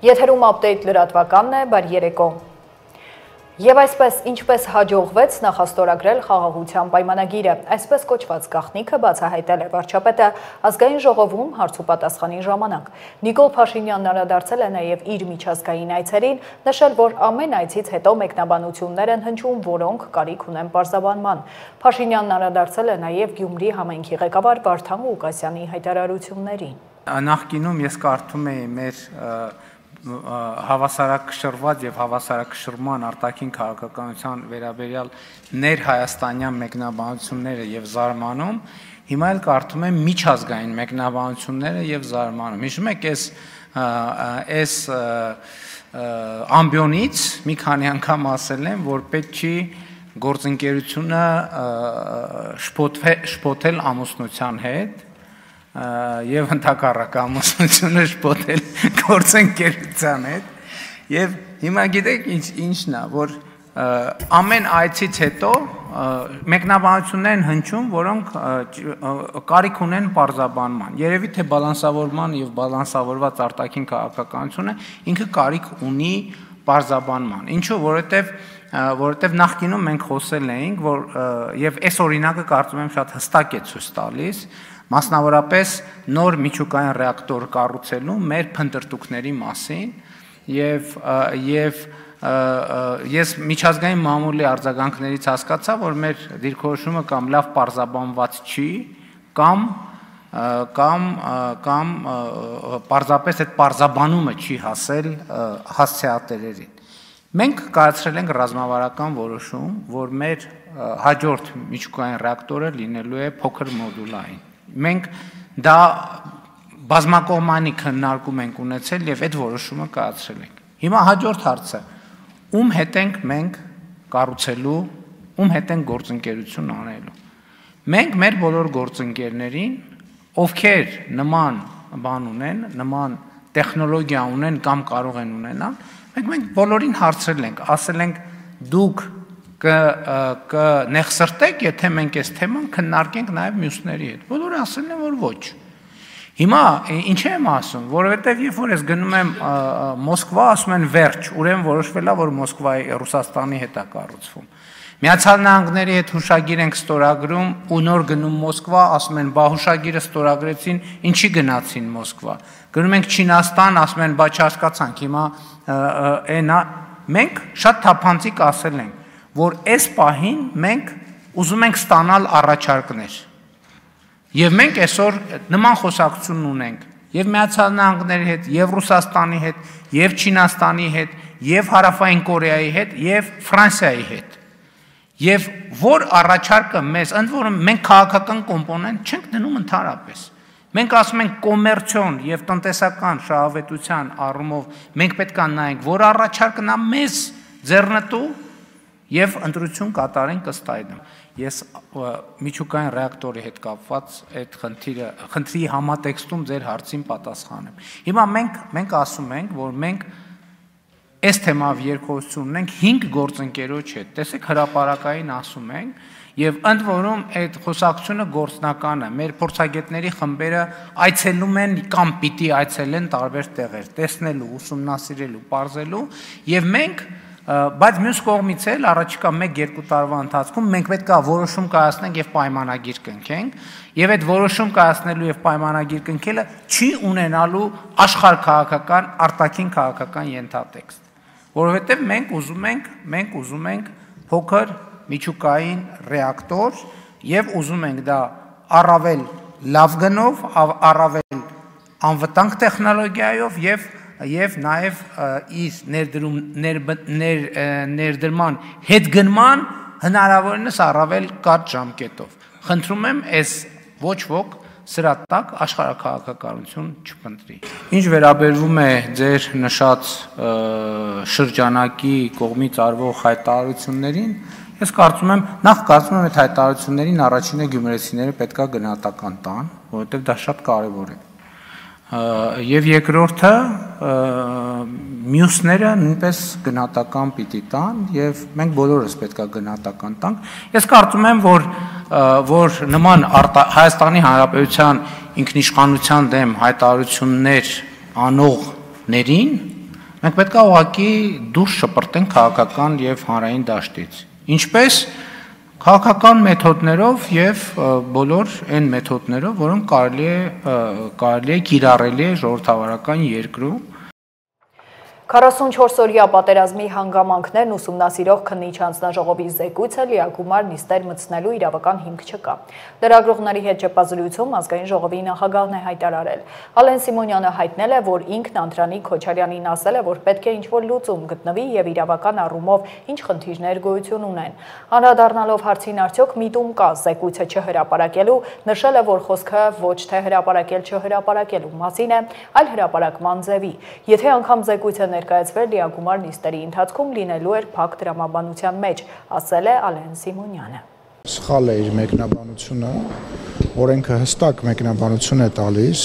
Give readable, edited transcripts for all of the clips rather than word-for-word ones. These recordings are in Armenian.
Եթերում ապդեյթ լրատվականն է, բարի երեկո։ Եվ այսպես, ինչպես հաջողվեց նախաստորագրել խաղաղության պայմանագիրը, այսպես կոչված գաղտնիքը բացահայտել է վարչապետը ազգային ժողովում հարցուպատասխանի ժամանակ։ Նիկոլ Փաշինյանն անդրադարձել է նաև իր միջազգային այցերին, նշել, որ ամեն այցից հետո մեկնաբանություններ են հնչում, որոնք կարիք ունեն պարզաբանման։ Փաշինյանն անդրադարձել է նաև Գյումրի համայնքի ղեկավար Վարդան Ղուկասյանի հայտարարություններին։ Նախկինում ես կարդում էի մեր հավասարակշռված եւ հավասարակշռման արտաքին քաղաքականության վերաբերյալ ներհայաստանյան մեկնաբանությունները եւ զարմանում, հիմա էլ կարդում եմ միջազգային մեկնաբանությունները եւ զարմանում։ Հիշում եք այս ամբիոնից մի քանի անգամ ասել եմ, որ պետք չի գործընկերությունը շփոթել ամուսնության հետ եւ ընդհակառակ ամուսնությունը շփոթել գործընկերության հետ եւ հիմա գիտեք ինչն է, որ ամեն այցից հետո մեկնաբանություններ են հնչում, որոնք կարիք ունեն պարզաբանման։ Երևի թե բալանսավորման եւ բալանսավորված արտաքին քաղաքականությունը ինքը կարիք ունի պարզաբանման։ Ինչու, որովհետեւ նախկինում մենք խոսել էինք, որ եւ այս օրինակը կարծում եմ շատ հստակ է ցույց տալիս, մասնավորապես նոր միջուկային ռեակտոր կառուցելու մեր փնտրտուքների մասին եւ ես միջազգային մամուլի արձագանքներից հասկացա, որ մեր դիրքորոշումը կամ լավ պարզաբանված չի, կամ պարզապես այդ պարզաբանումը չի հասել հասցեատերերին։ Մենք կայացրել ենք ռազմավարական որոշում, որ մեր հաջորդ միջուկային ռեակտորը լինելու է փոքր մոդուլային։ Մենք դա բազմակողմանի քննարկում ենք ունեցել եւ այդ որոշումը կայացրել ենք։ Հիմա հաջորդ հարցը՝ ում հետ ենք մենք կառուցելու, ում հետ ենք գործընկերություն անելու։ Մենք մեր բոլոր գործընկերներին, ովքեր նման բան ունեն, նման տեխնոլոգիա ունեն կամ կարող են ունենալ, մենք բոլորին հարցրել ենք, ասել ենք դուք կնեղսրտեք, եթե մենք այս թեման քննարկենք նաև մյուսների հետ։ Բոլորը ասել են, որ ոչ։ Հիմա ինչ եմ ասում, որովհետև երբ որ ես գնում եմ Մոսկվա, ասում են վերջ, ուրեմն որոշվել է, որ Մոսկվայի Ռուսաստանի հետ է կառուցվում։ Միացյալ Նահանգների հետ հուշագիր ենք ստորագրում ու նոր գնում Մոսկվա, ասում են բա հուշագիրը ստորագրեցին, ինչի գնացին Մոսկվա։ Գնում ենք Չինաստան, ասում են բա չհասկացանք, հիմա այնա մենք շատ թափանցիկ ասել ենք, որ այս պահին մենք ուզում ենք ստանալ առաջարկներ։ Եվ մենք այսօր նման խոսակցություն ունենք եւ Միացյալ Նահանգների հետ, եւ Ռուսաստանի հետ, եւ Չինաստանի հետ, եւ Հարավային Կորեայի հետ, եւ Ֆրանսիայի հետ։ Եվ որ առաջարկը մեզ, ընդ որում մենք քաղաքական կոմպոնենտ չենք դնում ընդհանրապես։ Մենք ասում ենք կոմերցիոն եւ տնտեսական շահավետության առումով մենք պետք է նայենք, որ առաջարկն է մեզ ձեռնտու եւ ընտրություն կատարենք ըստ այդմ։ Ես միջուկային ռեակտորի հետ կապված այդ խնդրի համատեքստում ձեր հարցին պատասխանեմ։ Հիմա մենք ասում ենք, որ մենք այս թեմայով երկխոսություն ունենք 5 գործընկերոջ հետ։ Տեսեք հրապարակային ասում ենք եւ ընդ որում այդ խոսակցությունը գործնական է։ Մեր փորձագետների խմբերը այցելում են կամ պիտի այցելեն տարբեր տեղեր, տեսնելու, ուսումնասիրելու, պարզելու եւ մենք բայց մյուս կողմից էլ առաջիկա 1-2 տարվա ընթացքում մենք պետք է որոշում կայացնենք եւ պայմանագիր կնքենք եւ այդ որոշում կայացնելու եւ պայմանագիր կնքելը չի ունենալու աշխարհքաղաքական արտաքին քաղաքական ենթատեքստ, որովհետեւ մենք ուզում ենք փոքր միջուկային ռեակտոր եւ ուզում ենք դա առավել լավ գնով, առավել անվտանգ տեխնոլոգիայով եւ նաեւ իր ներդրման հետգնման հնարավորինս առավել կարճ ժամկետով։ Խնդրում եմ այս ոչ ոք սրա տակ աշխարհաքաղաքականություն չփնտրի։ Ինչ վերաբերվում է ձեր նշած շրջանակի կողմից արվող հայտարարություններին, ես կարծում եմ այդ հայտարարություններին առաջինը գյումրեցիները պետքա գնահատական տան, որովհետեւ դա շատ կարեւոր է։ Եվ երկրորդը մյուսները նույնպես գնահատական պիտի տան եւ մենք բոլորս պետքա գնահատական տանք։ Ես կարծում եմ, որ նման Հայաստանի Հանրապետության ինքնիշխանության դեմ հայտարարություններ անողներին Մենք պետք է ուղղակի դուրս շպրտենք քաղաքական եւ հանրային դաշտից։ Ինչպես քաղաքական մեթոդներով եւ բոլոր այն մեթոդներով, որոնք կարելի է կիրառելի է ժողովրդավարական երկրում։ 44-օրյա պատերազմի հանգամանքներն ուսումնասիրող քննիչ հանձնաժողովի զեկույցը լիագումար նիստեր մտցնելու իրավական հիմք չկա։ Լրագրողների հետ ճեպազրույցում ազգային ժողովի նախագահն է հայտարարել։ Ալեն Սիմոնյանը հայտնել է, որ ինքն Անդրանիկ Քոչարյանին ասել է, որ պետք է ինչ-որ լուծում գտնվի եւ իրավական առումով ինչ խնդիրներ գոյություն ունեն։ Անդրադառնալով հարցին արդյոք միտում կա զեկույցը չհրապարակելու, նշել է, որ խոսքը ոչ թե հրապարակել չհրապարակելու մասին է, այլ հրապարակման ձևի։ Եթե անգամ զեկույցը ներկայացվել լիագումար նիստերի ընթացքում լինելու էր փակ դրամաբանության մեջ, ասել է Ալեն Սիմոնյանը։ Սխալ է իր մեկնաբանությունը, օրենքը հստակ մեկնաբանություն է տալիս,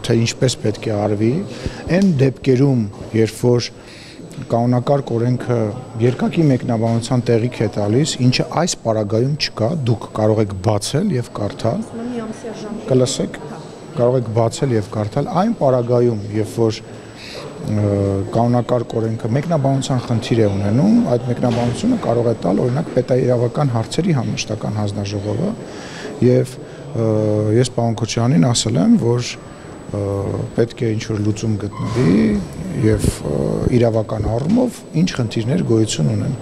թե ինչպես պետք է արվի, այն դեպքերում, երբ որ կանոնակարգ օրենքը երկակի մեկնաբանության տեղիք է տալիս, ինչը այս պարագայում չկա, դուք կարող եք բացել եւ կարդալ, կլսեք, կարող եք բացել եւ կարդալ այն պարագայում, երբ որ կանոնակարգ օրենքը մեկնաբանության խնդիր է ունենում, այդ մեկնաբանությունը կարող է տալ օրինակ պետաիրավական հարցերի համաշտական հանձնաժողովը եւ ես պարոն Քոչարյանին ասել եմ, որ պետք է ինչ-որ լուծում գտնվի եւ իրավական առումով ինչ խնդիրներ գոյություն ունեն։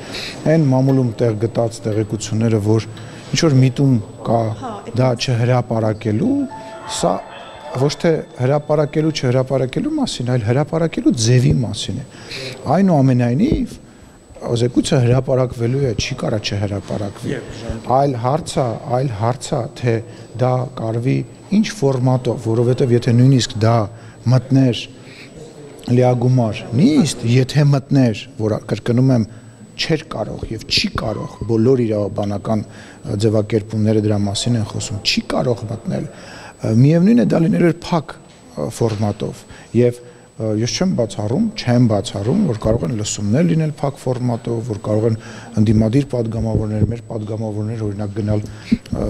Այն մամուլում տեղ գտած տեղեկությունները, որ ինչ-որ միտում կա դա չհրապարակելու, սա ոչ թե հրապարակելու չհրապարակելու մասին, այլ հրապարակելու ձևի մասին է։ Այնուամենայնիվ զեկույցը հրապարակվելու է, չի կարա չհրապարակվի։ Այլ հարցը, թե դա կարվի ինչ ֆորմատով, որովհետև եթե նույնիսկ դա մտներ լիագումար նիստ, եթե մտներ, որ կրկնում եմ, չէր կարող եւ չի կարող, բոլոր իրավաբանական ձևակերպումները դրա մասին են խոսում, չի կարող մտնել, միևնույն է դա լինելու էր փակ ֆորմատով եւ ես չեմ բացառում, որ կարող են լսումներ լինել փակ ֆորմատով, որ կարող են ընդդիմադիր падգամավորներ, մեր падգամավորներ օրինակ գնալ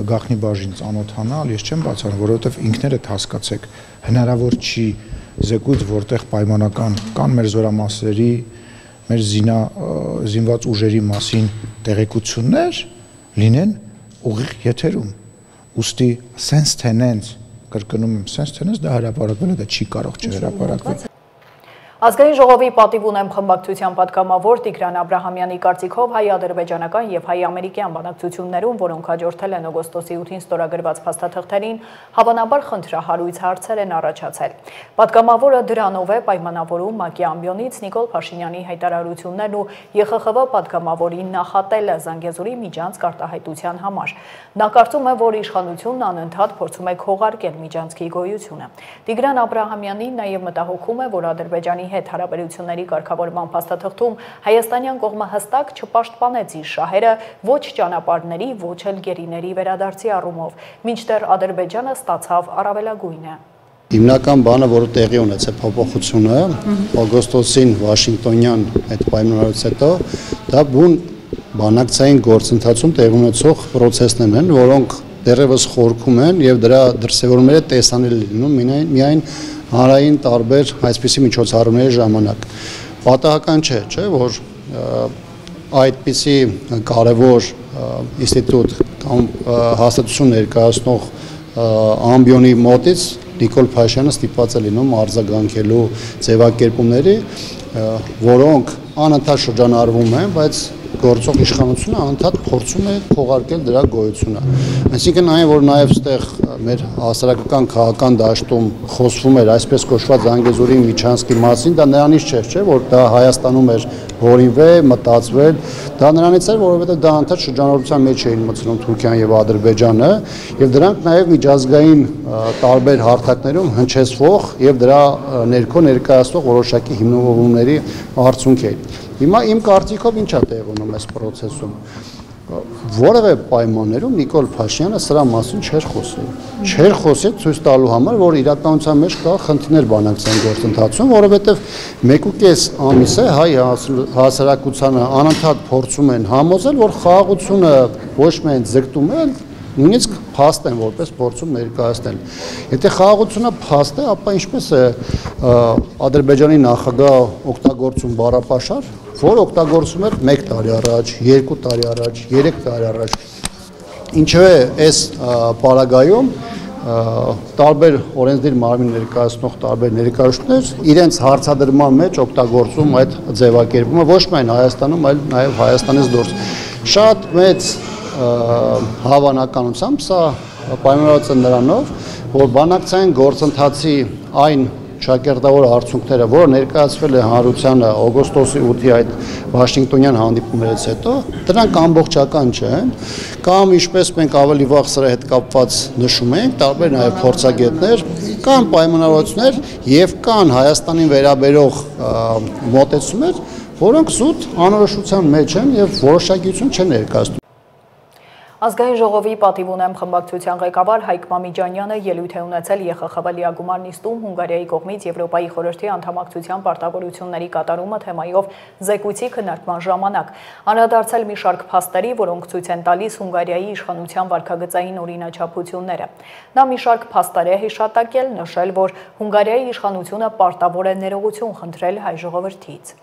գաղտնի բաժին ծանոթանալ, ես չեմ բացառում, որովհետեւ ինքներդ հասկացեք, հնարավոր չի զեկույց, որտեղ պայմանական կան մեր զորամասերի, մեր զինված ուժերի մասին տեղեկություններ լինեն ուղիղ եթերում, ուստի sense tenence կրկնում եմ, sense tenence դա հրապարակվել է, դա չի կարող չհրապարակվել։ Ազգային ժողովի պատիվ ունեմ խմբակցության պատգամավոր Տիգրան Աբրահամյանի կարծիքով հայ-ադրբեջանական եւ հայ-ամերիկյան բանակցություններում, որոնք հաջորդել են օգոստոսի 8-ին ստորագրված փաստաթղթերին, հավանաբար խնդրահարույց հարցեր են առաջացել։ Պատգամավորը դրանով է պայմանավորում ՄԱԿ-ի ամբիոնից Նիկոլ Փաշինյանի հայտարարություններն ու ԵԽԽՎ պատգամավորին նախատելը Զանգեզուրի միջանցք արտահայտության համար։ Նա կարծում է, որ իշխանությունն անընդհատ փորձում է քողարկել միջանցքի գոյությունը։ Տիգրան Աբրահամյանին նաեւ մտահոգում է, որ Ադրբեջանի հետ հարաբերությունների կարգավորման փաստաթղթում հայաստանյան կողմը հստակ չպաշտպանեց իր շահերը ոչ ճանապարհների, ոչ էլ գերիների վերադարձի առումով, մինչդեռ Ադրբեջանը ստացավ առավելագույնը։ Հիմնական բանը, որը տեղի ունեցավ փոփոխությունը, օգոստոսին Վաշինգտոնյան այդ պայմանավորից հետո, դա բուն բանակցային գործընթացում տեղի ունեցող պրոցեսներ են, որոնք դեռևս խորքում են եւ դրա դրսեւորումները տեսանելի լինում միայն հանրային տարբեր այսպիսի միջոցառումների ժամանակ։ Պատահական չէ, որ այդպիսի կարևոր ինստիտուտ կամ հաստատություն ներկայացնող ամբիոնի մոտից Նիկոլ Փաշինյանը ստիպված է լինում արձագանքելու ձևակերպումների, որոնք անընդհատ շրջանառվում են, բայց գործող իշխանությունը անընդհատ փորձում է քողարկել դրա գոյությունը։ Այսինքն այն, որ նաև այստեղ մեր հասարակական քաղաքական դաշտում խոսվում էր այսպես կոչված Զանգեզուրի միջանցքի մասին, դա նրանից չէ, որ դա Հայաստանում էր հորինվել, մտածվել, դա նրանից էր, որովհետև դա անընդհատ շրջանառության մեջ էին մտցնում Թուրքիան եւ Ադրբեջանը, եւ դրանք նաև միջազգային տարբեր հարթակներում հնչեցվող եւ դրա ներքո ներկայացվող որոշակի հիմնավորումների արդյունք էին։ Հիմա իմ կարծիքով ինչ է տեղ ունում այս process-ում։ Որևէ պայմաններում Նիկոլ Փաշինյանը սրա մասին չէր խոսել։ Չէր խոսել ցույց տալու համար, որ իրականության մեջ կա խնդիրներ բանակցային գործընթացում, որովհետև 1.5 ամիս է հայ հասարակությանը անընդհատ փորձում են համոզել, որ խաղաղությունը ոչ միայն ձգտում է, նույնիսկ փաստ են որպես փորձում ներկայացնել։ Եթե խաղաղությունը փաստ է, ապա ինչպես է Ադրբեջանի նախագահ օգտագործում բառապաշար, որ օգտագործում էր 1 տարի առաջ, 2 տարի առաջ, 3 տարի առաջ։ Ինչու է այս պարագայում տարբեր օրենսդիր մարմին ներկայացնող տարբեր ներկայացուցիչներ իրենց հարցադրման մեջ օգտագործում այդ ձևակերպումը ոչ միայն Հայաստանում, այլ նաև Հայաստանից դուրս։ Շատ մեծ հավանականությամբ սա պայմանավորված է նրանով, որ բանակցային գործընթացի այն ճակերտավոր արդյունքները, որը ներկայացվել է հանրությանը օգոստոսի 8-ի այդ Վաշինգտոնյան հանդիպումներից հետո, դրանք ամբողջական չեն, կամ ինչպես մենք ավելի վաղ սրա հետ կապված նշում ենք, տարբեր նաև փորձագետներ, կան պայմանավորվածություններ եւ կան Հայաստանին վերաբերող մոտեցումներ, որոնք զուտ անորոշության մեջ են եւ որոշակիություն չեն ներկայացնում։ Ազգային ժողովի պատիվ ունեմ խմբակցության ղեկավար Հայկ Մամիջանյանը ելույթ է ունեցել ԵԽԽՎ լիագումար նիստում Հունգարիայի կողմից Եվրոպայի խորհրդի անդամակցության պարտավորությունների կատարումը թեմայով զեկույցի քննարկման ժամանակ։ Անդրադարձել մի շարք փաստերի, որոնք ցույց են տալիս Հունգարիայի իշխանության վարքագծային օրինաչափությունները։ Նա մի շարք փաստեր է հիշատակել, նշել, որ Հունգարիայի իշխանությունը պարտավոր է ներողություն խնդրել հայ ժողովրդից։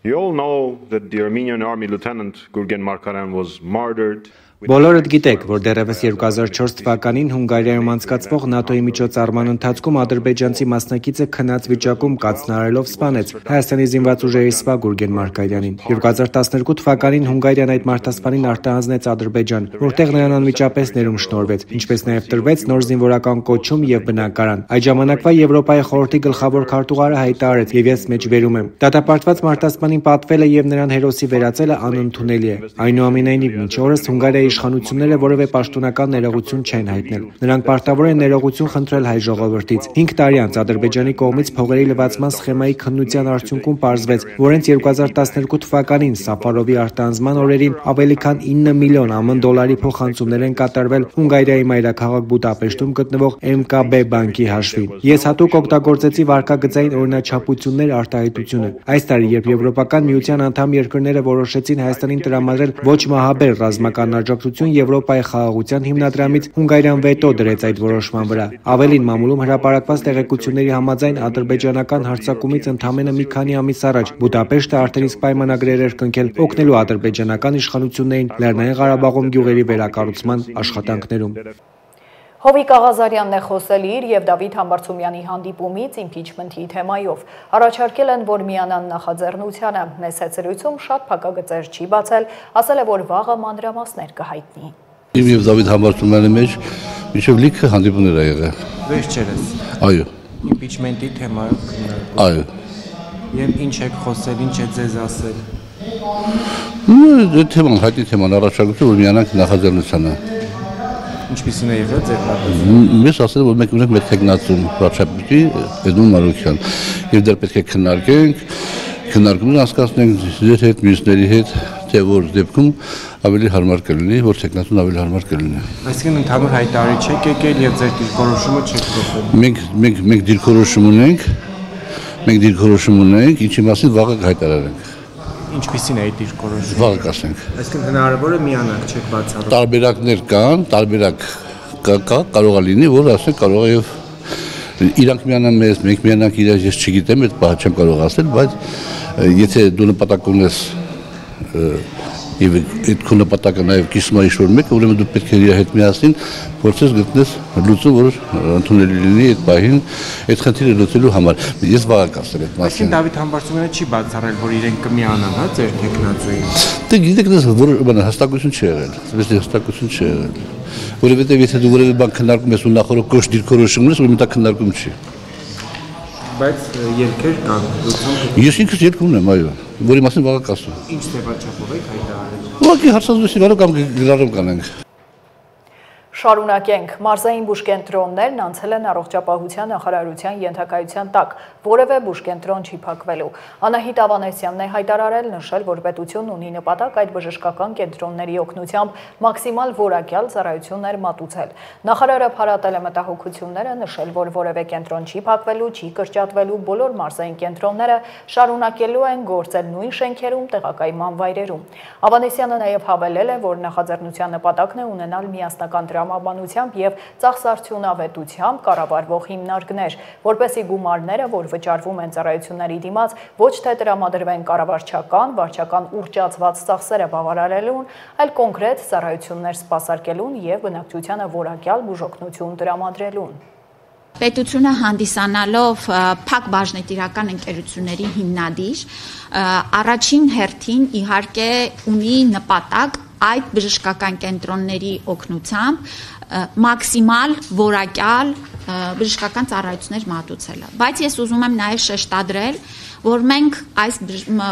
You all know that the Armenian Army Lieutenant Gurgen Markaran was murdered. Բոլորդ գիտեք, որ դեռևս 2004 թվականին Հունգարիայում անցկացվող ՆԱՏՕ-ի միջոցառման ընթացքում ադրբեջանցի մասնակիցը քնած վիճակում կաթնարելով սպանեց Հայաստանի զինված ուժերի սպա Գուրգեն Մարկարյանին։ 2012 թվականին Հունգարիան այդ մարտահրավերին արտահանձնեց Ադրբեջան, որտեղ նրան անմիջապես ներում շնորհվեց, ինչպես նաև տրվեց նոր զինվորական կոչում եւ բնակարան։ Այդ ժամանակվա Եվրոպայի խորհրդի գլխավոր քարտուղարը հայտարարեց, եւ ես մեջ վերում եմ. դատապարտված մարտահրավերին պատվելը եւ նրան հերոսի վերածելը անընդունելի է։ Այնուամենայնիվ, մինչ օրս Հունգարիայի իշխանությունները որևէ պաշտոնական ներողություն չեն հայտնել։ Նրանք պարտավոր են ներողություն խնդրել հայ ժողովրդից։ 5 տարի անց Ադրբեջանի կողմից փողերի լվացման սխեմայի քննության արդյունքում պարզվեց, որ հենց 2012 թվականին Սաֆարովի արտահանձնման օրերին ավելի քան 9 միլիոն ԱՄՆ դոլարի փոխանցումներ են կատարվել Հունգարիայի մայրաքաղաք Բուդապեշտում գտնվող MKB բանկի հաշվին։ Ես հատուկ օգտագործեցի վարկագծային օրինաչափություններ արտահայտությունը։ Այս տարի, երբ Եվրոպական միության անդամ երկրները որոշեցին Հայաստանին տրամադրել ոչ մահաբեր ռազմական աջակցություն Եվրոպայի խաղաղության հիմնադրամից, Հունգարիան վետո դրեց այդ որոշման վրա։ Ավելին, մամուլում հրապարակված տեղեկությունների համաձայն ադրբեջանական հարձակումից ընդամենը մի քանի ամիս առաջ Բուդապեշտը արդեն իսկ պայմանագրեր էր կնքել օգնելու ադրբեջանական իշխանություններին Լեռնային Ղարաբաղում գյուղերի վերակառուցման աշխատանքներում։ Հովիկ Աղազարյանն է խոսել իր եւ Դավիթ Համբարձումյանի հանդիպումից իմպիչմենթի թեմայով։ Առաջարկել են, որ միանան նախաձեռնությանը։ Մեծ ցերույցում շատ փակագծեր չի բացել, ասել է, որ վաղը մանրամասներ կհայտնի։ Իմ եւ Դավիթ Համբարձումյանի մեջ միշտ լիքը հանդիպումներ ա եղել։ Վերջերս։ Այո։ Իմպիչմենթի թեմայով քննարկում։ Այո։ Եվ ինչ եք խոսել, ինչ է ձեզ ասել։ Դե թեման, հայտնի թեման առաջարկություն, որ միանանք նախաձեռնությանը։ Ինչպիսին է եղել ձեր պատասխանը։ Ես ասել որ մենք ունենք մեր տեխնացում վարչապետի Էդմոն Մարուկյան եւ դեռ պետք է քննարկումներ անցկացնենք ձեր հետ, մյուսների հետ, թե որ դեպքում ավելի հարմար կլինի, որ տեխնացուն ավելի հարմար կլինի։ Այսինքն ընդհանուր հայտարարի չեք եկել եւ ձեր դիրքորոշումը չեք փոխել։ Մենք դիրքորոշում ունենք, ինչի մասին վաղը հայտարարենք։ Ինչպիսին է այդ դիրքորոշումը։ Վաղը կասենք։ Այսինքն հնարավոր է միանալ, չեք բացառում։ Տարբերակներ կան, տարբերակ կա, կարող է լինի, որ ասենք կարող է եւ իրանք միանան մեզ, մենք միանանք իրար, ես չգիտեմ, այդ բանը չեմ կարող ասել, բայց եթե դու նպատակ ունես եւ այդ քո նպատակը նաեւ կիսում է ինչ-որ մեկը, ուրեմն դու պետք է իր հետ միասին փորձես գտնես լուծում, որ ընդունելի լինի այդ պահին այդ խնդիրը լուծելու համար։ Ես վաղ կասել այդ մասին։ Այսինքն Դավիթ Համբարձումյանը չի բացառել, որ իրենք կմիանան, հա, ձեր տեխնացուին։ Դե գիտեք, որ բանը հստակություն չի եղել, այսպես հստակություն չի եղել։ Որովհետեւ եթե դու որևէ բան քննարկում ես ու նախորդ կոշ դիրքորոշում ունես, ուրեմն դա քննարկում չի։ Բայց երկեր կան, լուծում։ Ես ինքս երկում ունեմ, այո, որի մասին վաղ կասեմ։ Ինչ ձևաչափով եք հայտարարել։ Ուղղակի հարցազրույցի գալու կամ գրառում կանենք։ Շարունակենք, մարզային բուժկենտրոններն անցել են առողջապահության նախարարության ենթակայության տակ, որևէ բուժկենտրոն չի փակվելու։ Անահիտ Ավանեսյանն է հայտարարել, նշել, որ պետությունն ունի նպատակ այդ բժշկական կենտրոնների օգնությամբ մաքսիմալ որակյալ ծառայություններ մատուցել։ Նախարարը փառատել է մտահոգությունները, նշել, որ որևէ կենտրոն չի փակվելու, չի կրճատվելու, բոլոր մարզային կենտրոնները շարունակելու են գործել նույն շենքերում, տեղակայման վայրերում։ Ավանեսյանը նաև հավելել է, որ նախաձեռնության նպատակն է ունենալ միասնական տրամաբանությամբ եւ ծախսարդյունավետությամբ կառավարվող հիմնարկներ, որպեսզի գումարները, որ վճարվում են ծառայությունների դիմաց, ոչ թե տրամադրվեն կառավարչական, վարչական ուռճացված ծախսերը բավարարելուն, այլ կոնկրետ ծառայություններ սպասարկելուն եւ բնակչությանը որակյալ բուժօգնություն տրամադրելուն։ Պետությունը հանդիսանալով փակ բաժնետիրական ընկերությունների հիմնադիր, առաջին հերթին իհարկե ունի նպատակ այդ բժշկական կենտրոնների օգնությամբ մաքսիմալ որակյալ բժշկական ծառայություններ մատուցելը։ Բայց ես ուզում եմ նաև շեշտադրել, որ մենք այս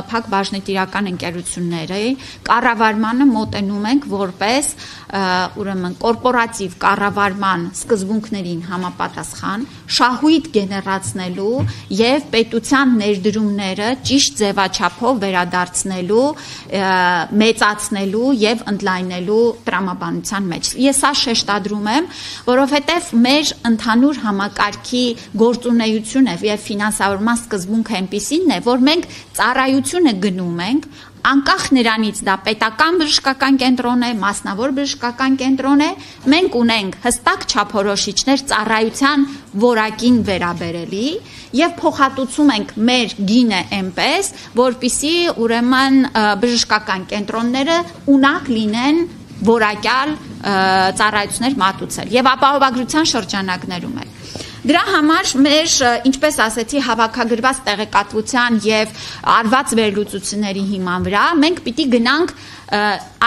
փակ բաժնետիրական ընկերությունների կառավարմանը մոտենում ենք որպես ուրեմն կորպորատիվ կառավարման սկզբունքներին համապատասխան շահույթ գեներացնելու եւ պետության ներդրումները ճիշտ ձևաչափով վերադարձնելու, մեծացնելու եւ ընդլայնելու տրամաբանության մեջ։ Ես սա շեշտադրում եմ, որովհետեւ մեր ընդհանուր համակարգի գործունեությունը եւ ֆինանսավորման սկզբունքը այնպիսին է, որ մենք ծառայությունը գնում ենք անկախ նրանից դա պետական բժշկական կենտրոն է, մասնավոր բժշկական կենտրոն է, մենք ունենք հստակ չափորոշիչներ ծառայության որակին վերաբերելի եւ փոխհատուցում ենք մեր գինը այնպես, որպիսի ուրեմն բժշկական կենտրոնները ունակ լինեն որակյալ ծառայություններ մատուցել եւ ապահովագրության շրջանակներում էլ։ Դրա համար մեր, ինչպես ասեցի, հավաքագրված տեղեկատվության եւ արված վերլուծությունների հիման վրա մենք պիտի գնանք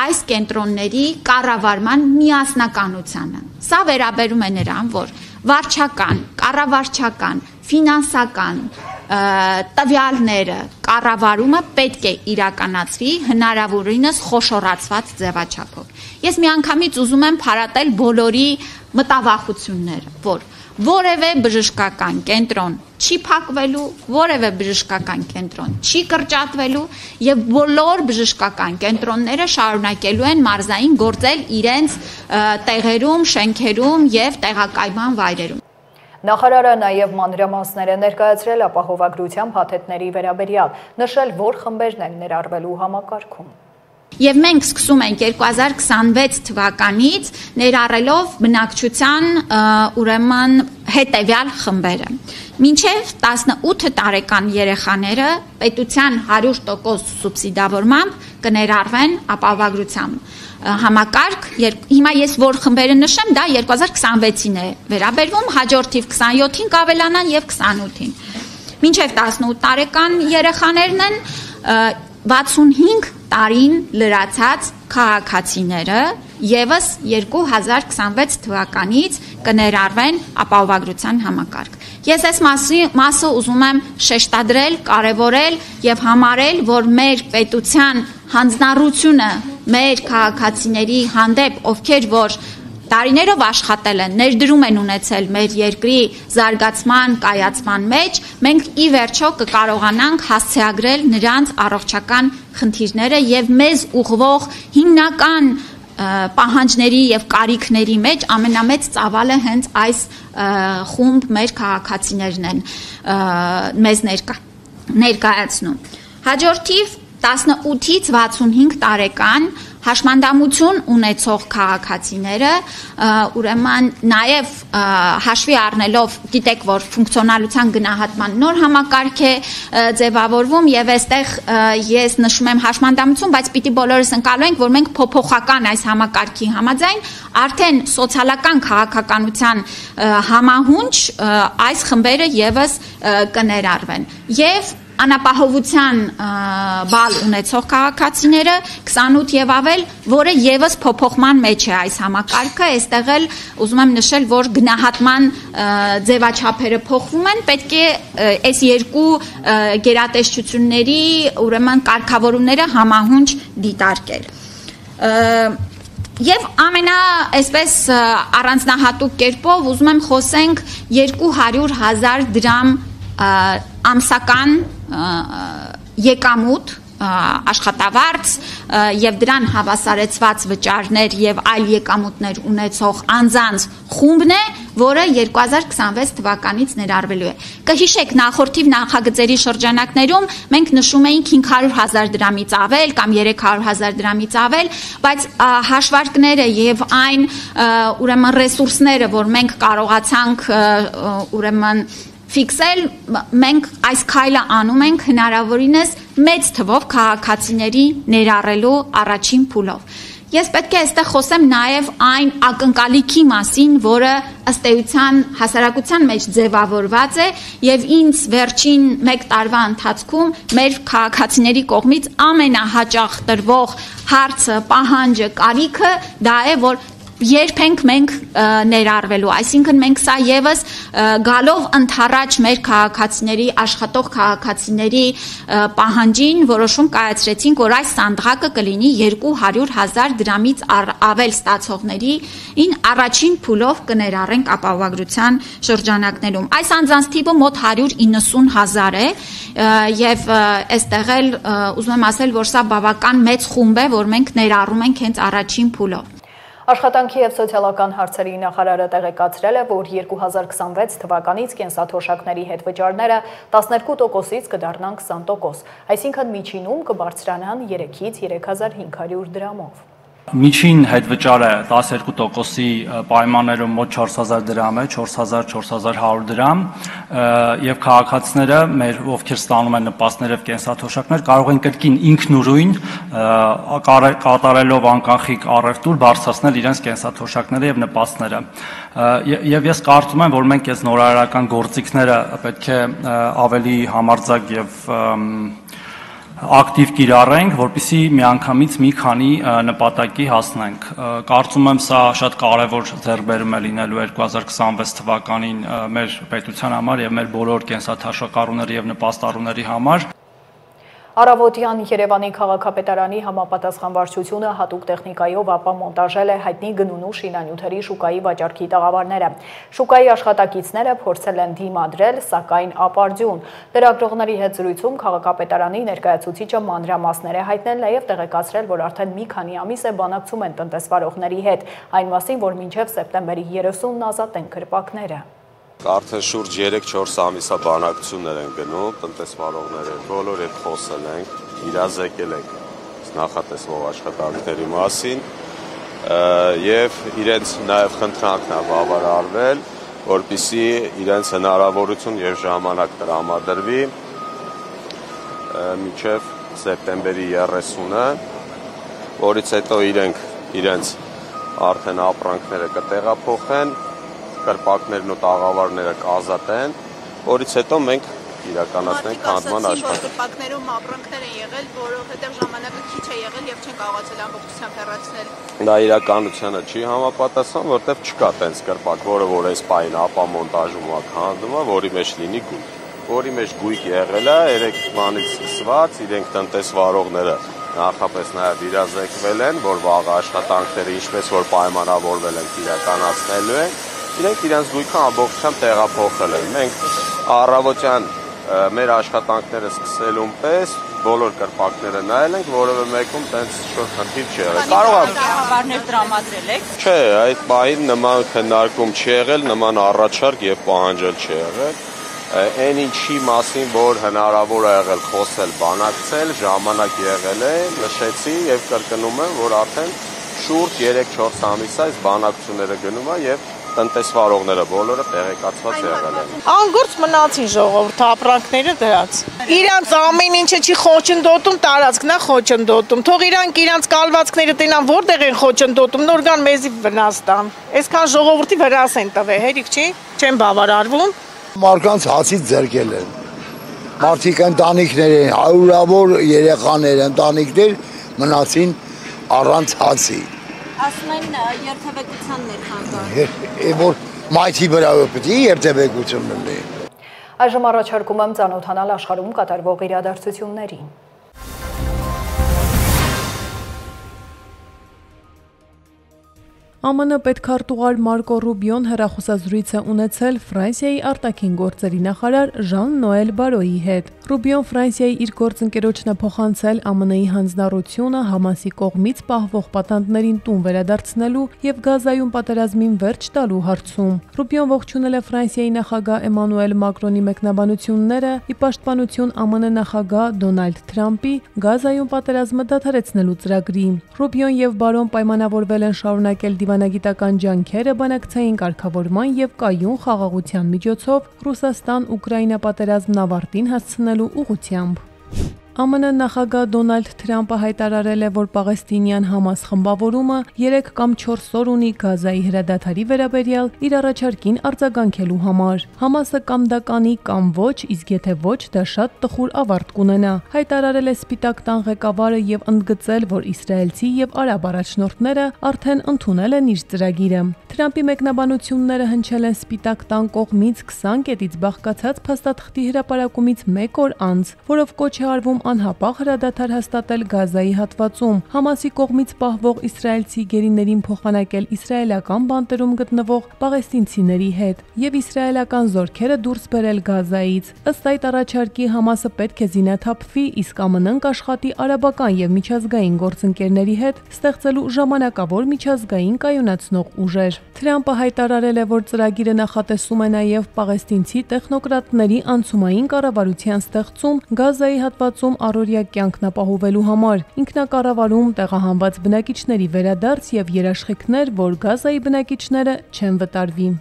այս կենտրոնների կառավարման միասնականությանը։ Սա վերաբերում է նրան, որ վարչական, կառավարչական, ֆինանսական տվյալները կառավարումը պետք է իրականացվի հնարավորինս խոշորացված ձևաչափով։ Ես միանգամից ուզում եմ փարատել բոլորի մտավախությունները, որ որևէ բժշկական կենտրոն չի փակվելու, որևէ բժշկական կենտրոն չի կրճատվելու եւ բոլոր բժշկական կենտրոնները շարունակելու են մարզային գործել իրենց տեղերում, շենքերում եւ տեղակայման վայրերում։ Նախարարը նաև մանրամասներ է ներկայացրել ապահովագրության փաթեթների վերաբերյալ, նշել, որ խմբերն են ներառվելու համակարգում։ Եվ մենք սկսում ենք 2026 թվականից ներառելով բնակչության ուրեմն հետևյալ խմբերը։ Մինչև 18 տարեկան երեխաները պետության 100% սուբսիդավորմամբ կներառվեն ապահովագրությամբ համակարգ, հիմա ես որ խմբերը նշեմ, դա 2026-ին է վերաբերվում, հաջորդ թիվ 27-ին կավելանան եւ 28-ին։ Մինչև 18 տարեկան երեխաներն են 65 տարին լրացած քաղաքացիները եւս 2026 թվականից կներառվեն ապահովագրության համակարգ։ Ես այս մասը ուզում եմ շեշտադրել, կարևորել եւ համարել, որ մեր պետության հանձնառությունը մեր քաղաքացիների հանդեպ, ովքեր որ տարիներով աշխատել են, ներդրում են ունեցել մեր երկրի զարգացման, կայացման մեջ, մենք ի վերջո կկարողանանք հասցեագրել նրանց առողջական խնդիրները եւ մեզ ուղղվող հիմնական պահանջների եւ կարիքների մեջ ամենամեծ ծավալը հենց այս խումբ մեր քաղաքացիներն են մեզ ներկայացնում։ Հաջորդիվ 18-ից 65 տարեկան հաշմանդամություն ունեցող քաղաքացիները ուրեմն նաև հաշվի առնելով գիտեք որ ֆունկցիոնալության գնահատման նոր համակարգ է ձևավորվում եւ այստեղ ես նշում եմ հաշմանդամություն, բայց պիտի բոլորս ընկալենք, որ մենք փոփոխական այս համակարգի համաձայն արդեն սոցիալական քաղաքականության համահունչ այս խմբերը եւս կներառվեն եւ անապահովության բալ ունեցող քաղաքացիները 28 եւ ավել, որը եւս փոփոխման մեջ է այս համակարգը, այստեղ էլ ուզում եմ նշել, որ գնահատման ձևաչափերը փոխվում են, պետք է այս երկու գերատեսչությունների ուրեմն կարգավորումները համահունչ դիտարկել։ Եվ այսպես առանձնահատուկ կերպով ուզում եմ խոսենք 200,000 դրամ ամսական եկամուտ աշխատավարձ եւ դրան հավասարեցված վճարներ եւ այլ եկամուտներ ունեցող անձանց խումբն է, որը 2026 թվականից ներառվելու է։ Կհիշեք, նախորդիվ նախագծերի շրջանակներում մենք նշում էինք 500,000 դրամից ավել կամ 300,000 դրամից ավել, բայց հաշվարկները եւ այն ուրեմն ռեսուրսները, որ մենք կարողացանք ուրեմն ֆիքսել, մենք այս քայլը անում ենք հնարավորինս մեծ թվով քաղաքացիների ներառելու առաջին փուլով։ Ես պետք է այստեղ խոսեմ նաև այն ակնկալիքի մասին, որը ըստ էության հասարակության մեջ ձևավորված է եւ ինձ վերջին 1 տարվա ընթացքում մեր քաղաքացիների կողմից ամենահաճախ տրվող հարցը, պահանջը, կարիքը դա է, որ երբենք մենք ներառվելու, այսինքն մենք սա եւս գալով ընթառաջ մեր քաղաքացիների, աշխատող քաղաքացիների պահանջին որոշում կայացրեցինք, որ այս սանդղակը կլինի 200,000 դրամից ավել ստացողներին առաջին փուլով կներառենք ապահովագրության շրջանակներում։ Այս անձանց թիվը մոտ 190,000 է եւ այստեղ էլ ուզում եմ ասել, որ սա բավական մեծ խումբ է, որ մենք ներառում ենք հենց առաջին փուլով։ Աշխատանքի և սոցիալական հարցերի նախարարը տեղեկացրել է, որ 2026 թվականից կենսաթոշակների հետ վճարները 12%-ից կդառնան 20%, այսինքն միջինում կբարձրանան 3-ից 3500 դրամով։ Միջին հետվճարը 12%-ի պայմաններում մոտ 4000 դրամ է, 4400 դրամ եւ քաղաքացիները մեր ովքեր ստանում են նպաստներ եւ կենսաթոշակներ կարող են կրկին ինքնուրույն կատարելով անկանխիկ առևտուր բարձրացնել իրենց կենսաթոշակները եւ նպաստները։ Եվ ես կարծում եմ, որ մենք այս նորարարական գործիքները պետք է ավելի համարձակ եւ ակտիվ կիրառենք, որպեսզի միանգամից մի քանի նպատակի հասնենք։ Կարծում եմ սա շատ կարևոր ձեռքբերում է լինելու 2026 թվականին մեր պետության համար եւ մեր բոլոր կենսաթոշակառուների եւ նպաստառուների համար։ Առավոտյան Երևանի քաղաքապետարանի համապատասխան վարչությունը հատուկ տեխնիկայով ապամոնտաժել է հայտնի գնունու շինանյութերի շուկայի վաճառքի տաղավարները։ Շուկայի աշխատակիցները փորձել են դիմադրել, սակայն ապարդյուն։ Լրագրողների հետ զրույցում քաղաքապետարանի ներկայացուցիչը մանրամասներ է հայտնել, նաև տեղեկացրել, որ արդեն մի քանի ամիս է բանակցում են տնտեսվարողների հետ, այն մասին, որ մինչև սեպտեմբերի 30-ն ազատ են քրպակները։ Արդեն շուրջ 3-4 ամիսա բանակցություններ են գնում, տնտեսվարողները բոլոր հետ խոսել ենք, իրազեկել ենք նախատեսվող աշխատանքների մասին եւ իրենց նաեւ խնդրանքն է բավարարվել, որպեսզի իրենց հնարավորություն եւ ժամանակ տրամադրվի մինչեւ սեպտեմբերի 30-ը, որից հետո իրենց արդեն ապրանքները կտեղափոխեն, կրպակներն ու տաղավարները կազատեն, որից հետո մենք իրականացնենք քանդման աշխատանք։ Կրպակներում ապրանքներ են եղել, որովհետև ժամանակը քիչ է եղել եւ չեն կարողացել ամբողջությամբ հեռացնել։ Դա իրականությանը չի համապատասխան, որտեղ չկա տենց կրպակ, որ այս պահին ապամոնտաժում է քանդում է, որի մեջ լինի գույք։ Որի մեջ գույք եղել է 3 բանից սկսված, իրենք տնտեսվարողները նախապես նաև իրազեկվել են, որ վաղ աշխատանքները ինչպես որ պայմանավորվել են իրականացնելու են, իրենք իրենց գույքը ամբողջությամբ տեղափոխել են։ Մենք առավոտյան մեր աշխատանքները սկսելուն պես բոլոր կրպակները նայել ենք, որովը մեկում տենց շուտ խնդիր չի եղել։ Կարող է տաղավարներ տրամադրել եք։ Չէ, այդ պահին նման քննարկում չի եղել, նման առաջարկ եւ պահանջել չի եղել։ Այն ինչի մասին, որ հնարավոր է եղել խոսել, բանակցել, ժամանակ եղել է, նշեցի եւ կրկնում եմ, որ արդեն շուրջ 3-4 ամիս այս բանակցությունները գնում է եւ տնտեսվարողները բոլորը տեղեկացված եղել են։ Անգործ մնացին ժողովուրդը ապրանքները դրած։ Իրանց ամեն ինչը չի խոչընդոտում, տարածքն է խոչընդոտում։ Թող իրանք իրանց կալվածքները տենան որտեղ են խոչընդոտում, նոր գան մեզի վնաս տան։ Այսքան ժողովրդի վրաս են տվել, հերիք չի, չեն բավարարվում։ Մարդկանց հացից ձերկել են։ Մարդիկ ընտանիքներ են, հարյուրավոր երեխաներ, ընտանիքներ մնացին առանց հացի։ Ասում են երթևեկության ներխանգարում։ Որ մայթի վրա պետք է երթևեկություն լինի։ Այժմ առաջարկում եմ ծանոթանալ աշխարհում կատարվող իրադարձություններին։ ԱՄՆ պետքարտուղար Մարկո Ռուբիոն հեռախոսազրույց է ունեցել Ֆրանսիայի արտաքին գործերի նախարար Ժան Նոել Բարոյի հետ։ Ռուբիոն Ֆրանսիայի իր գործընկերոջն է փոխանցել ԱՄՆ-ի հանձնառությունը Համասի կողմից պահվող պատանդներին տուն վերադարձնելու եւ Գազայում պատերազմին վերջ տալու հարցում։ Ռուբիոն ողջունել է Ֆրանսիայի նախագահ Էմանուել Մակրոնի մեկնաբանությունները՝ ի պաշտպանություն ԱՄՆ նախագահ Դոնալդ Թրամփի Գազայում պատերազմը դադարեցնելու ծրագրի։ Ռուբիոն եւ Բարոն պայմանավորվել են շարունակել դիվանագիտական ջանքերը բանակցային կարգավորման եւ կայուն խաղաղության միջոցով Ռուսաստան-Ուկրաինա պատերազմն ավարտին հասցնելու ուղղությամբ։ ԱՄՆ նախագահ Դոնալդ Թրամփը հայտարարել է, որ պաղեստինյան Համաս խմբավորումը 3 կամ 4 օր ունի Գազայի հրադադարի վերաբերյալ իր առաջարկին արձագանքելու համար։ Համասը կամ դա կանի կամ ոչ, իսկ եթե ոչ, դա շատ տխուր ավարտ կունենա, հայտարարել է Սպիտակ տան ղեկավարը եւ ընդգծել, որ իսրայելցի եւ արաբ առաջնորդները արդեն ընդունել են իր ծրագիրը։ Թրամփի մեկնաբանությունները հնչել են Սպիտակ տան կողմից 20 կետից բաղկացած փաստաթղթի հրապարակումից 1 օր անց, որով կոչ է արվում անհապաղ հրադադար հաստատել Գազայի հատվածում, Համասի կողմից պահվող իսրայելցի գերիներին փոխանակել իսրայելական բանտերում գտնվող պաղեստինցիների հետ եւ իսրայելական զորքերը դուրս բերել Գազայից։ Ըստ այդ առաջարկի Համասը պետք է զինաթափվի, իսկ ԱՄՆ-ն կաշխատի արաբական եւ միջազգային գործընկերների հետ ստեղծելու ժամանակավոր միջազգային կայունացնող ուժեր։ Թրամփը հայտարարել է, որ ծրագիրը նախատեսում է նաեւ պաղեստինցի տեխնոկրատների անցումային կառավարության ստեղծում Գազայի հատվածում առօրյա կյանքն ապահովելու համար, ինքնակառավարում, տեղահանված բնակիչների վերադարձ եւ երաշխիքներ, որ Գազայի բնակիչները չեն վտարվի։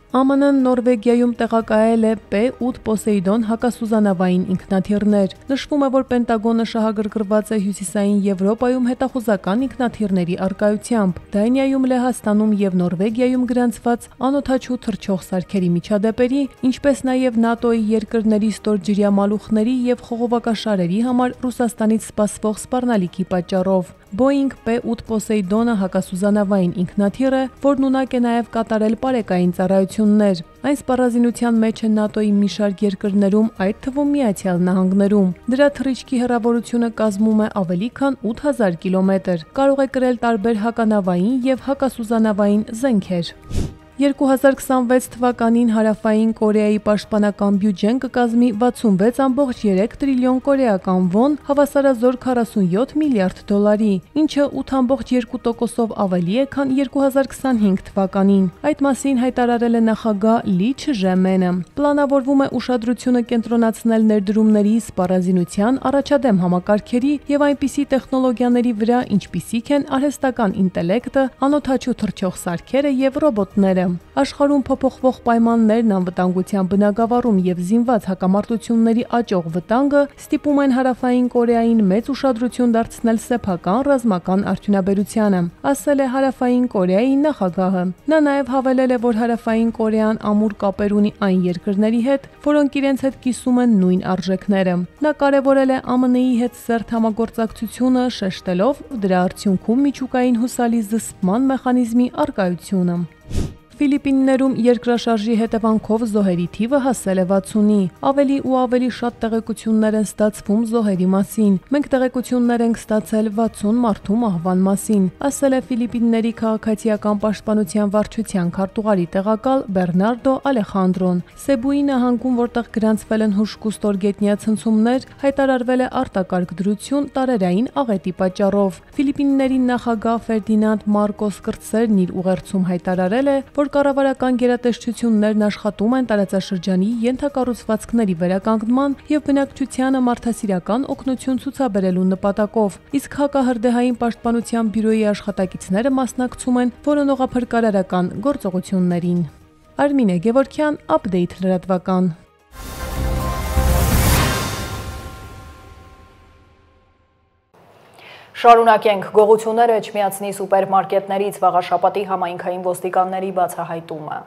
ԱՄՆ-ն Նորվեգիայում տեղակայել է P-8 Պոսեյդոն հակասուզանավային ինքնաթիռներ։ Նշվում է, որ Պենտագոնը շահագրգռված է Հյուսիսային Եվրոպայում հետախուզական ինքնաթիռների առկայությամբ, Դանիայում, Լեհաստանում եւ Նորվեգիայում գրանցված անօդաչու թռչող սարքերի միջադեպերի, ինչպես նաեւ ՆԱՏՕ-ի երկրների ստորջրյա մալուխների եւ խողովակաշարերի համար Ռուսաստանից սպասվող սպառնալիքի պատճառով։ Boeing P-8 Պոսեյդոնը հակասուզանավային ինքնաթիռ է, որն ունակ է նաև կատարել պարեկային ծառայություններ։ Այն սպառազինության մեջ է ՆԱՏՕ-ի մի շարք երկրներում, այդ թվում Միացյալ Նահանգներում։ Դրա թռիչքի հեռավորությունը կազմում է ավելի քան 8000 կիլոմետր։ Կարող է կրել տարբեր հականավային եւ հակասուզանավային զենքեր։ 2026 թվականին Հարավային Կորեայի պաշտպանական բյուջեն կկազմի 66.3 տրիլիոն կորեական վոն, հավասարազոր 47 միլիարդ դոլարի, ինչը 8.2%-ով ավելի է, քան 2025 թվականին։ Այդ մասին հայտարարել է նախագահ Լի Չժեմենը։ Պլանավորվում է ուշադրությունը կենտրոնացնել ներդրումների, սպառազինության, առաջադեմ համակարգերի եւ այնպիսի տեխնոլոգիաների վրա, ինչպիսիք են արհեստական ինտելեկտը, անօդաչու թռչող սարքերը եւ ռոբոտները։ Աշխարհում փոփոխվող պայմաններն, անվտանգության բնագավառում եւ զինված հակամարտությունների աճող վտանգը ստիպում են Հարավային Կորեային մեծ ուշադրություն դարձնել սեփական ռազմական արդյունաբերությանը, ասել է Հարավային Կորեայի նախագահը։ Նա նաեւ հավելել է, որ Հարավային Կորեան ամուր կապեր ունի այն երկրների հետ, որոնք իրենց հետ կիսում են նույն արժեքները։ Նա կարևորել է ԱՄՆ-ի հետ սերտ համագործակցությունը, շեշտելով դրա արդյունքում միջուկային հուսալի զսպման մեխանիզմի առկայությունը։ Ֆիլիպիններում երկրաշարժի հետևանքով զոհերի թիվը հասել է 60-ի։ Ավելի ու ավելի շատ տեղեկություններ են ստացվում զոհերի մասին։ Մենք տեղեկություններ ենք ստացել 60 մարդու մահվան մասին, ասել է Ֆիլիպինների քաղաքացիական պաշտպանության վարչության քարտուղարի տեղակալ Բերնարդո Ալեխանդրոն։ Սեբուի նահանգում, որտեղ գրանցվել են հուժկու ստորգետնյա ցնցումներ, հայտարարվել է արտակարգ դրություն տարերային աղետի պատճառով։ Ֆիլիպինների նախագահ Ֆերդինանդ Մարկոս Կրտսերն իր ուղերձում հայտարարել է, որ կառավարական գերատեսչություններն աշխատում են տարածաշրջանի ենթակառուցվածքների վերականգնման եւ բնակչությանը մարդասիրական օգնություն ցուցաբերելու նպատակով, իսկ հակահրդեհային պաշտպանության բյուրոյի աշխատակիցները մասնակցում են որոնողափրկարարական գործողություններին։ Արմինե Գևորգյան, Update լրատվական։ Շարունակենք գողությունները չմիացնի սուպերմարկետներից վաղաշաբաթի համայնքային ոստիկանների բացահայտումը։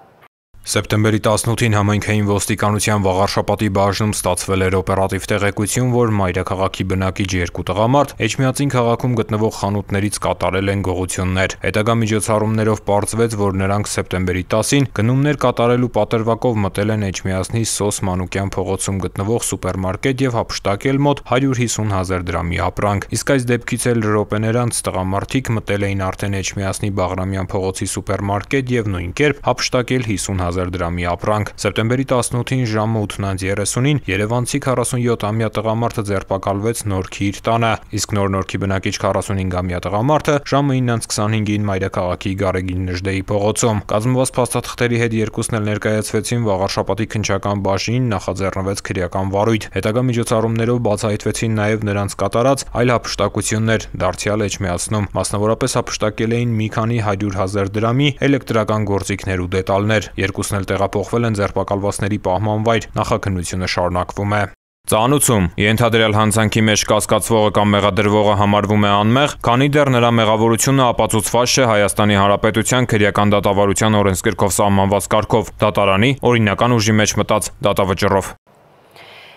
Սեպտեմբերի 18-ին համայնքային ոստիկանության Վաղարշապատի բաժնում ստացվել էր օպերատիվ տեղեկություն, որ մայրաքաղաքի բնակիչ 2 տղամարդ Էջմիածին քաղաքում գտնվող խանութներից կատարել են գողություններ։ Հետագա միջոցառումներով պարզվեց, որ նրանք սեպտեմբերի 10-ին գնումներ կատարելու պատրվակով մտել են Էջմիածնի Սոս Մանուկյան փողոցում գտնվող սուպերմարկետ եւ հափշտակել մոտ 150,000 դրամի ապրանք։ Իսկ այս դեպքից էլ րոպեներ անց տղամարդիկ մտել էին արդեն Էջմիածնի Բաղրամյան փողոցի սուպերմարկետ եւ նույն կերպ հափշտակել 50,000 դրամի ապրանք։ Սեպտեմբերի 18-ին ժամը 8:30-ին երևանցի 47-ամյա տղամարդը ձերբակալվեց Նորքի իր տանը, իսկ Նորքի բնակիչ 45-ամյա տղամարդը ժամը 9:25-ին մայրաքաղաքի Գարեգին Նժդեի փողոցում։ Կազմված փաստաթղթերի հետ երկուսն էլ ներկայացվեցին Վաղարշապատի քննչական բաժին, նախաձեռնվեց քրեական վարույթ։ Հետագա միջոցառումներով բացահայտվեցին նաև նրանց կատարած այլ հափշտակություններ դարձյալ Էջմիածնում։ Մասնավորապես հափշտակել էին մի քանի 100,000 դրամի էլեկտրական գործիքներ ու դետալներ։ Երկուսն էլ տեղափոխվել են ձերբակալվածների պահման վայր, նախաքննությունը շարունակվում է։ Ծանուցում ենթադրյալ հանցանքի մեջ կասկածվողը կամ մեղադրվողը համարվում է անմեղ, քանի դեռ նրա մեղավորությունը ապացուցված չէ Հայաստանի Հանրապետության քրեական դատավարության օրենսգրքով սահմանված կարգով, դատարանի օրինական ուժի մեջ մտած դատավճռով։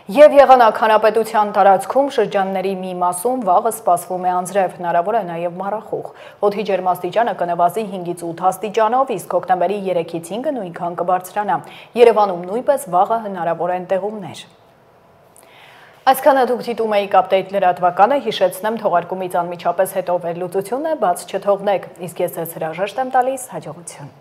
Եվ եղանակ հանրապետության տարածքում շրջանների մի մասում վաղը սպասվում է անձրև, հնարավոր է նաև մառախուղ։ Օդի ջերմաստիճանը կնվազի 5-ից 8 աստիճանով, իսկ հոկտեմբերի 3-ից 5-ը նույնքան կբարձրանա։ Երևանում նույնպես վաղը հնարավոր են տեղումներ։ Այսքանը դուք դիտում եք Update լրատվականը, հիշեցնեմ թողարկումից անմիջապես հետո վերլուծությունը բաց չթողնեք, իսկ ես ձեզ հրաժեշտ եմ տալիս, հաջողություն։